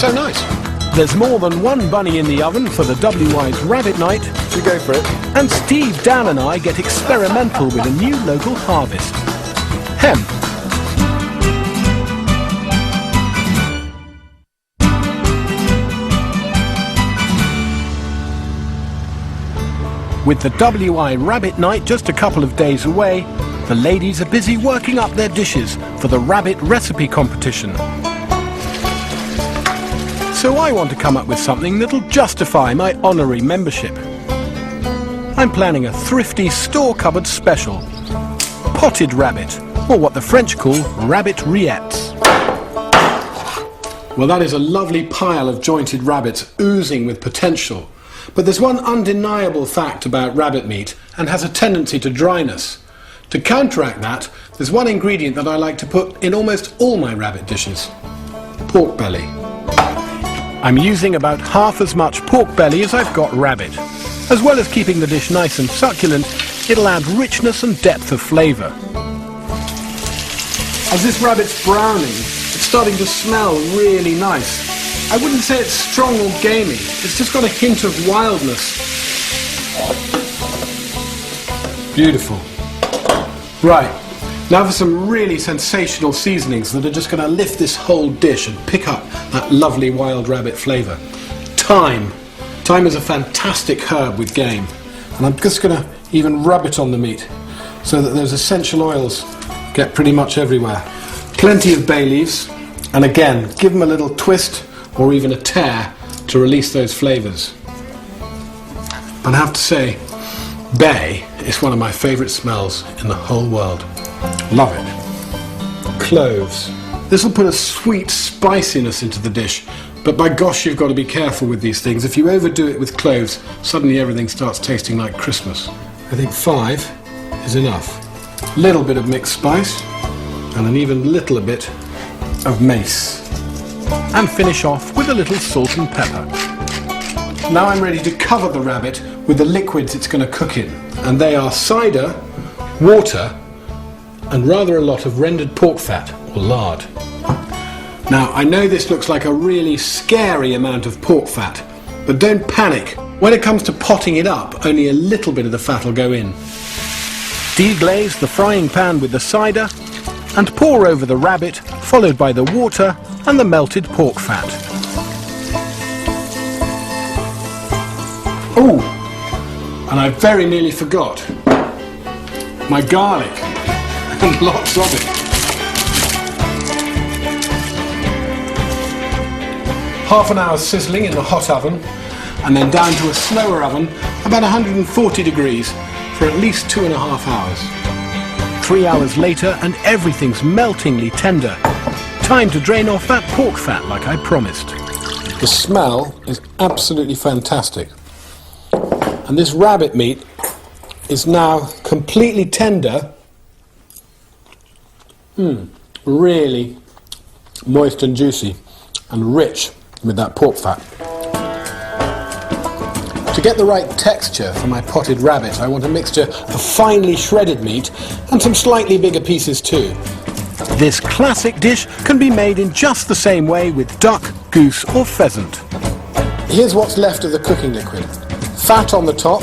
so nice. There's more than one bunny in the oven for the WI's Rabbit Night. Should we go for it? And Steve, Dan and I get experimental with a new local harvest. Hemp. With the WI Rabbit Night just a couple of days away, the ladies are busy working up their dishes for the rabbit recipe competition. So I want to come up with something that'll justify my honorary membership. I'm planning a thrifty store cupboard special. Potted rabbit, or what the French call rabbit rillettes. Well, that is a lovely pile of jointed rabbits oozing with potential. But there's one undeniable fact about rabbit meat, and has a tendency to dryness. To counteract that, there's one ingredient that I like to put in almost all my rabbit dishes. Pork belly. I'm using about half as much pork belly as I've got rabbit. As well as keeping the dish nice and succulent, it'll add richness and depth of flavour. As this rabbit's browning, it's starting to smell really nice. I wouldn't say it's strong or gamey, it's just got a hint of wildness. Beautiful. Right, now for some really sensational seasonings that are just going to lift this whole dish and pick up that lovely wild rabbit flavour. Thyme. Thyme is a fantastic herb with game, and I'm just going to even rub it on the meat so that those essential oils get pretty much everywhere. Plenty of bay leaves, and again, give them a little twist or even a tear to release those flavours. But I have to say, bay is one of my favourite smells in the whole world. Love it. Cloves. This will put a sweet spiciness into the dish, but by gosh, you've got to be careful with these things. If you overdo it with cloves, suddenly everything starts tasting like Christmas. I think 5 is enough. A little bit of mixed spice, and an even little bit of mace. And finish off with a little salt and pepper. Now I'm ready to cover the rabbit with the liquids it's going to cook in, and they are cider, water, and rather a lot of rendered pork fat or lard. Now I know this looks like a really scary amount of pork fat, but don't panic. When it comes to potting it up, only a little bit of the fat will go in. Deglaze the frying pan with the cider and pour over the rabbit, followed by the water and the melted pork fat. Oh, and I very nearly forgot my garlic, and lots of it. Half an hour sizzling in the hot oven, and then down to a slower oven, about 140 degrees, for at least 2.5 hours. 3 hours later, and everything's meltingly tender. Time to drain off that pork fat like I promised. The smell is absolutely fantastic. And this rabbit meat is now completely tender. Really moist and juicy and rich with that pork fat. To get the right texture for my potted rabbit, I want a mixture of finely shredded meat and some slightly bigger pieces too. This classic dish can be made in just the same way with duck, goose or pheasant. Here's what's left of the cooking liquid. Fat on the top,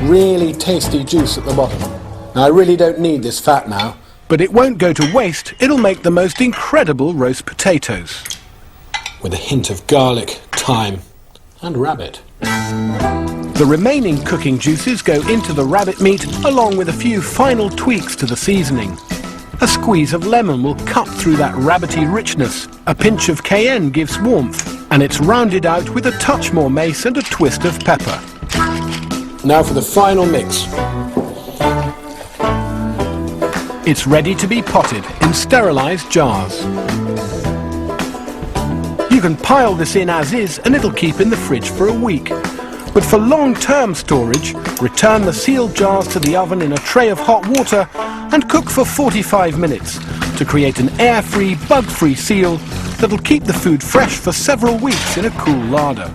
really tasty juice at the bottom. Now I really don't need this fat now, but it won't go to waste. It'll make the most incredible roast potatoes. With a hint of garlic, thyme and rabbit. The remaining cooking juices go into the rabbit meat along with a few final tweaks to the seasoning. A squeeze of lemon will cut through that rabbity richness. A pinch of cayenne gives warmth, and it's rounded out with a touch more mace and a twist of pepper. Now for the final mix. It's ready to be potted in sterilised jars. You can pile this in as is and it'll keep in the fridge for a week. But for long-term storage, return the sealed jars to the oven in a tray of hot water and cook for 45 minutes to create an air-free, bug-free seal that'll keep the food fresh for several weeks in a cool larder.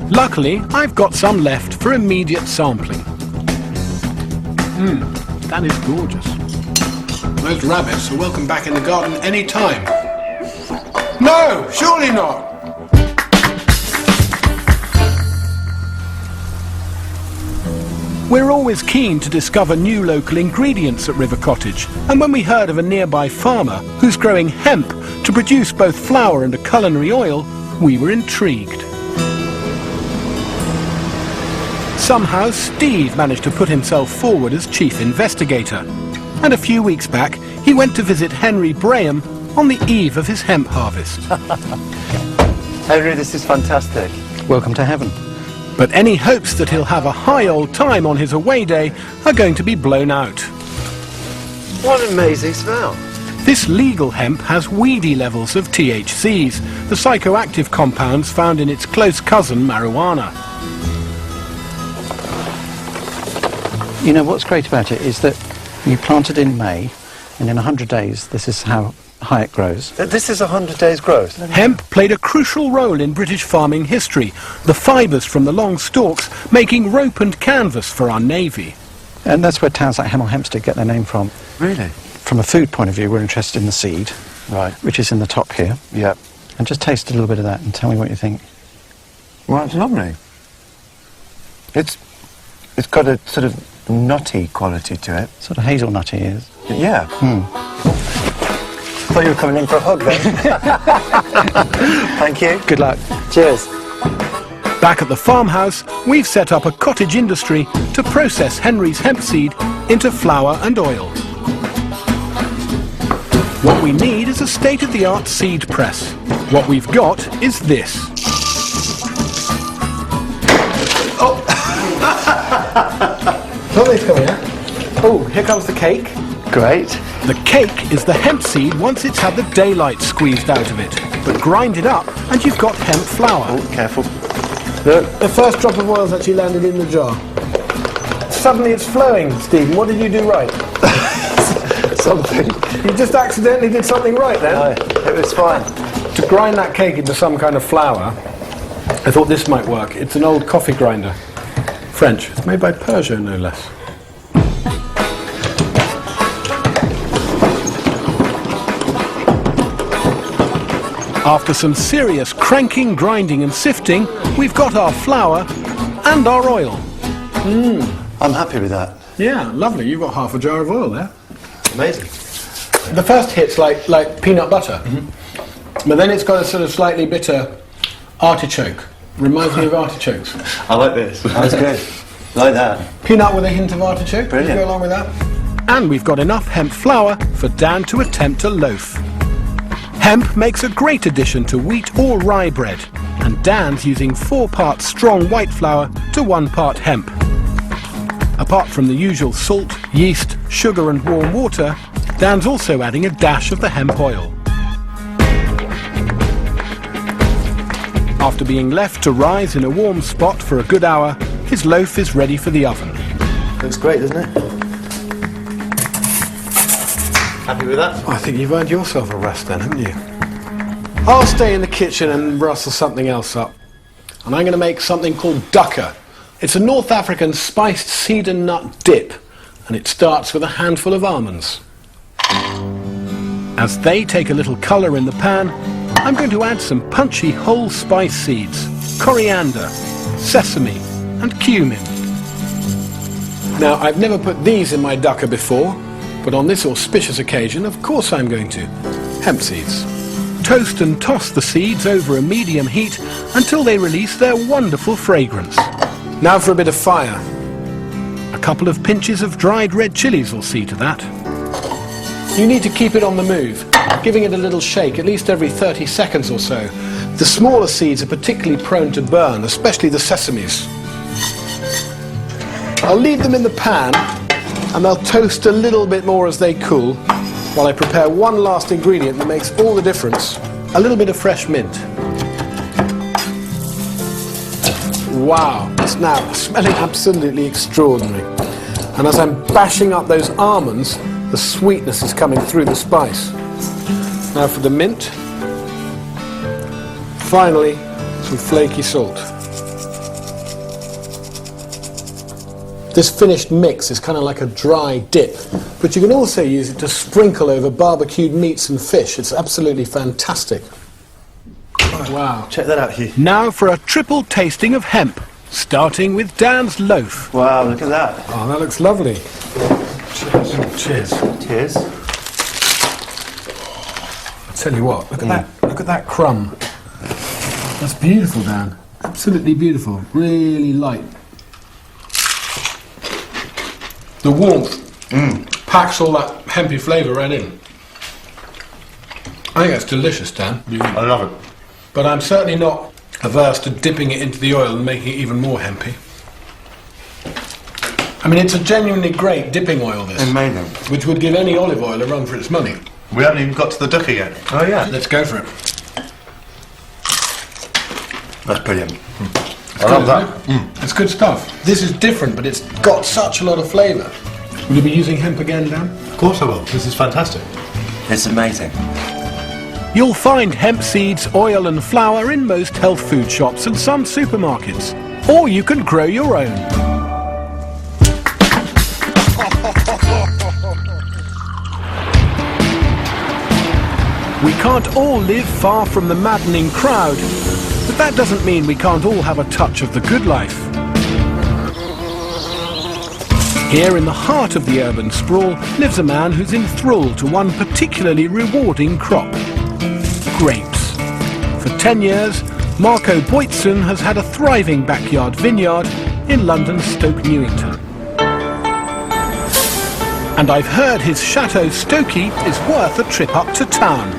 Luckily, I've got some left for immediate sampling. That is gorgeous. Those rabbits are welcome back in the garden any time. No, surely not. We're always keen to discover new local ingredients at River Cottage, and when we heard of a nearby farmer who's growing hemp to produce both flour and a culinary oil, we were intrigued. Somehow Steve managed to put himself forward as chief investigator, and a few weeks back he went to visit Henry Braham on the eve of his hemp harvest. Henry, this is fantastic. Welcome to heaven. But any hopes that he'll have a high old time on his away day are going to be blown out. What an amazing smell. This legal hemp has weedy levels of THCs, the psychoactive compounds found in its close cousin marijuana. You know, what's great about it is that you plant it in May, and in 100 days, this is how high it grows. This is 100 days growth. Hemp played a crucial role in British farming history, the fibres from the long stalks making rope and canvas for our navy. And that's where towns like Hemel Hempstead get their name from. Really? From a food point of view, we're interested in the seed, Right. which is in the top here. Yeah. And just taste a little bit of that and tell me what you think. Well, it's lovely. It's got a sort of nutty quality to it. Sort of hazelnutty is. Yeah. Thought you were coming in for a hug then. Thank you. Good luck. Cheers. Back at the farmhouse, we've set up a cottage industry to process Henry's hemp seed into flour and oil. What we need is a state-of-the-art seed press. What we've got is this. Oh! Something's coming out. Oh, here comes the cake. Great. The cake is the hemp seed once it's had the daylight squeezed out of it. But grind it up and you've got hemp flour. Oh, careful. Look, the first drop of oil's actually landed in the jar. Suddenly it's flowing, Stephen. What did you do right? Something. You just accidentally did something right then? No, it was fine. To grind that cake into some kind of flour, I thought this might work. It's an old coffee grinder. French. It's made by Peugeot, no less. After some serious cranking, grinding and sifting, we've got our flour and our oil. I'm happy with that. Yeah, lovely. You've got half a jar of oil there. Amazing. The first hit's like peanut butter, but then it's got a sort of slightly bitter artichoke. Reminds me of artichokes. I like this. That's good. Like that. Peanut with a hint of artichoke. Brilliant. Can you go along with that? And we've got enough hemp flour for Dan to attempt a loaf. Hemp makes a great addition to wheat or rye bread, and Dan's using 4 parts strong white flour to 1 part hemp. Apart from the usual salt, yeast, sugar and warm water, Dan's also adding a dash of the hemp oil. After being left to rise in a warm spot for a good hour, his loaf is ready for the oven. Looks great, doesn't it? Happy with that? I think you've earned yourself a rest then, haven't you? I'll stay in the kitchen and rustle something else up. And I'm going to make something called dukkha. It's a North African spiced seed and nut dip, and it starts with a handful of almonds. As they take a little colour in the pan, I'm going to add some punchy whole spice seeds, coriander, sesame and cumin. Now, I've never put these in my dukkha before, but on this auspicious occasion, of course I'm going to. Hemp seeds. Toast and toss the seeds over a medium heat until they release their wonderful fragrance. Now for a bit of fire. A couple of pinches of dried red chilies will see to that. You need to keep it on the move, giving it a little shake at least every 30 seconds or so. The smaller seeds are particularly prone to burn, especially the sesames. I'll leave them in the pan and they'll toast a little bit more as they cool while I prepare one last ingredient that makes all the difference. A little bit of fresh mint. Wow, it's now smelling absolutely extraordinary. And as I'm bashing up those almonds, the sweetness is coming through the spice. Now for the mint. Finally, some flaky salt. This finished mix is kind of like a dry dip, but you can also use it to sprinkle over barbecued meats and fish. It's absolutely fantastic. Wow. Check that out, Hugh. Now for a triple tasting of hemp, starting with Dan's loaf. Wow, look at that. Oh, that looks lovely. Cheers. Cheers. I'll tell you what, look at that. Look at that crumb. That's beautiful, Dan. Absolutely beautiful. Really light. The warmth packs all that hempy flavour right in. I think that's delicious, Dan. I love it. But I'm certainly not averse to dipping it into the oil and making it even more hempy. I mean, it's a genuinely great dipping oil, this. Amazing. Which would give any olive oil a run for its money. We haven't even got to the ducker yet. Oh, yeah. Let's go for it. That's brilliant. I love that. It's good stuff. This is different, but it's got such a lot of flavour. Will you be using hemp again, Dan? Of course I will. This is fantastic. It's amazing. You'll find hemp seeds, oil and flour in most health food shops and some supermarkets. Or you can grow your own. We can't all live far from the maddening crowd, but that doesn't mean we can't all have a touch of the good life. Here in the heart of the urban sprawl lives a man who's enthralled to one particularly rewarding crop: grapes. For 10 years, Marco Boytson has had a thriving backyard vineyard in London's Stoke Newington. And I've heard his Chateau Stokey is worth a trip up to town.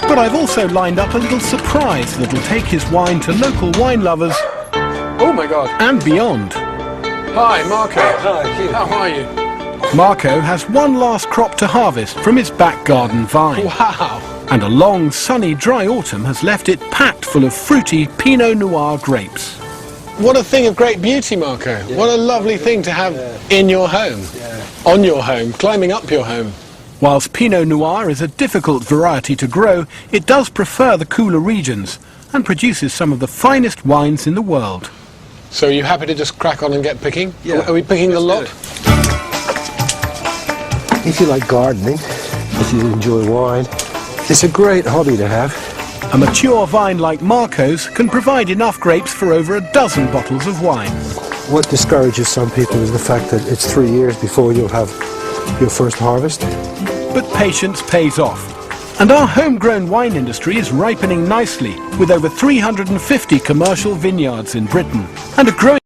But I've also lined up a little surprise that'll take his wine to local wine lovers, oh my God, and beyond. Hi, Marco. Hi, Hugh. How are you? Marco has one last crop to harvest from his back garden vine. Wow. And a long, sunny, dry autumn has left it packed full of fruity Pinot Noir grapes. What a thing of great beauty, Marco. Yeah. What a lovely thing to have in your home, on your home, climbing up your home. Whilst Pinot Noir is a difficult variety to grow, it does prefer the cooler regions and produces some of the finest wines in the world. So are you happy to just crack on and get picking? Yeah. Are we picking the lot? If you like gardening, if you enjoy wine, it's a great hobby to have. A mature vine like Marco's can provide enough grapes for over a dozen bottles of wine. What discourages some people is the fact that it's 3 years before you'll have your first harvest. But patience pays off. And our homegrown wine industry is ripening nicely, with over 350 commercial vineyards in Britain and a growing